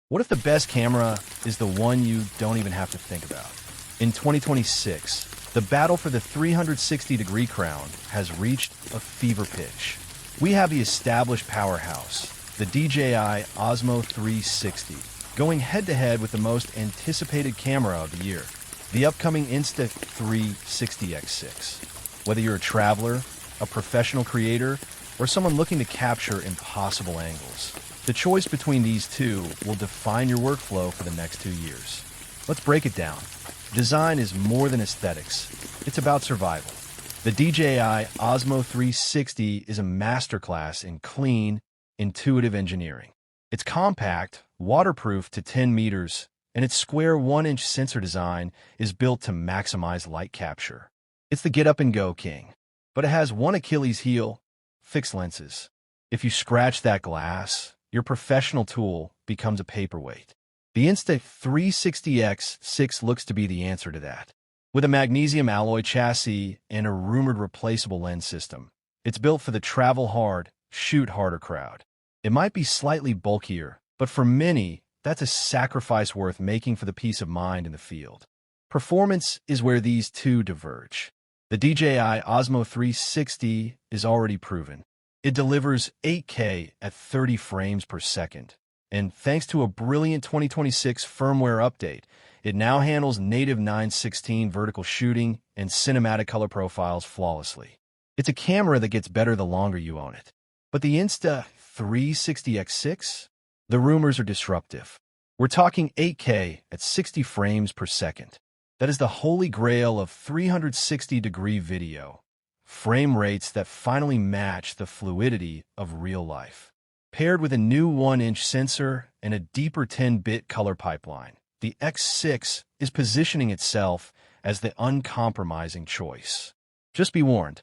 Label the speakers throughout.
Speaker 1: What if the best camera is the one you don't even have to think about? In 2026, the battle for the 360-degree crown has reached a fever pitch. We have the established powerhouse, the DJI Osmo 360, going head-to-head with the most anticipated camera of the year, the upcoming Insta360 X6. Whether you're a traveler, a professional creator, or someone looking to capture impossible angles, the choice between these two will define your workflow for the next 2 years. Let's break it down. Design is more than aesthetics. It's about survival. The DJI Osmo 360 is a masterclass in clean, intuitive engineering. It's compact, waterproof to 10 meters, and its square 1-inch sensor design is built to maximize light capture. It's the get-up-and-go king. But it has one Achilles heel: fixed lenses. If you scratch that glass, your professional tool becomes a paperweight. The Insta360 X6 looks to be the answer to that. With a magnesium alloy chassis and a rumored replaceable lens system, it's built for the travel hard, shoot harder crowd. It might be slightly bulkier, but for many, that's a sacrifice worth making for the peace of mind in the field. Performance is where these two diverge. The DJI Osmo 360 is already proven. It delivers 8K at 30 frames per second, and thanks to a brilliant 2026 firmware update, it now handles native 9:16 vertical shooting and cinematic color profiles flawlessly. It's a camera that gets better the longer you own it. But the Insta360 X6? The rumors are disruptive. We're talking 8K at 60 frames per second. That is the holy grail of 360-degree video. Frame rates that finally match the fluidity of real life. Paired with a new 1-inch sensor and a deeper 10-bit color pipeline, the X6 is positioning itself as the uncompromising choice. Just be warned,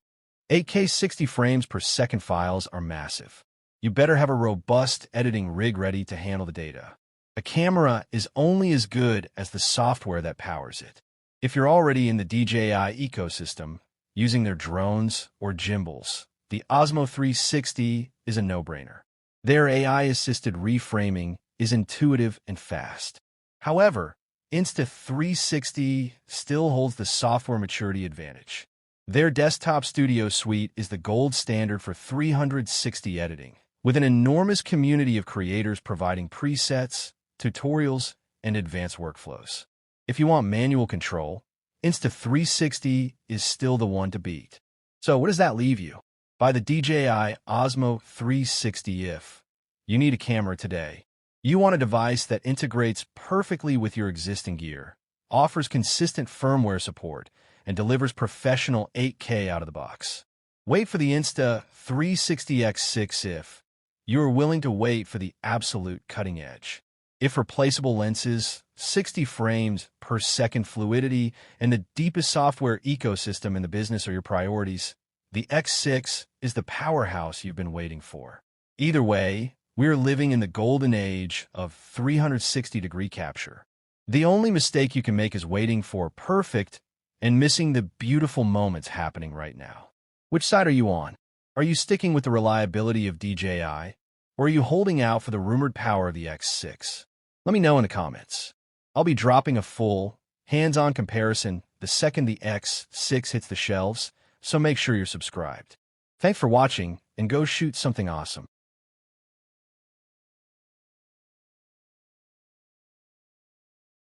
Speaker 1: 8K 60 frames per second files are massive. You better have a robust editing rig ready to handle the data. A camera is only as good as the software that powers it. If you're already in the DJI ecosystem, using their drones or gimbals, the Osmo 360 is a no-brainer. Their AI-assisted reframing is intuitive and fast. However, Insta360 still holds the software maturity advantage. Their desktop studio suite is the gold standard for 360 editing, with an enormous community of creators providing presets, tutorials, and advanced workflows. If you want manual control, Insta360 is still the one to beat. So what does that leave you? Buy the DJI Osmo 360 if you need a camera today. You want a device that integrates perfectly with your existing gear, offers consistent firmware support, and delivers professional 8K out of the box. Wait for the Insta360 X6 if you are willing to wait for the absolute cutting edge. If replaceable lenses, 60 frames per second fluidity, and the deepest software ecosystem in the business are your priorities, the X6 is the powerhouse you've been waiting for. Either way, we're living in the golden age of 360-degree capture. The only mistake you can make is waiting for perfect and missing the beautiful moments happening right now. Which side are you on? Are you sticking with the reliability of DJI, or are you holding out for the rumored power of the X6? Let me know in the comments. I'll be dropping a full, hands-on comparison the second the X6 hits the shelves, so make sure you're subscribed. Thanks for watching, and go shoot something awesome.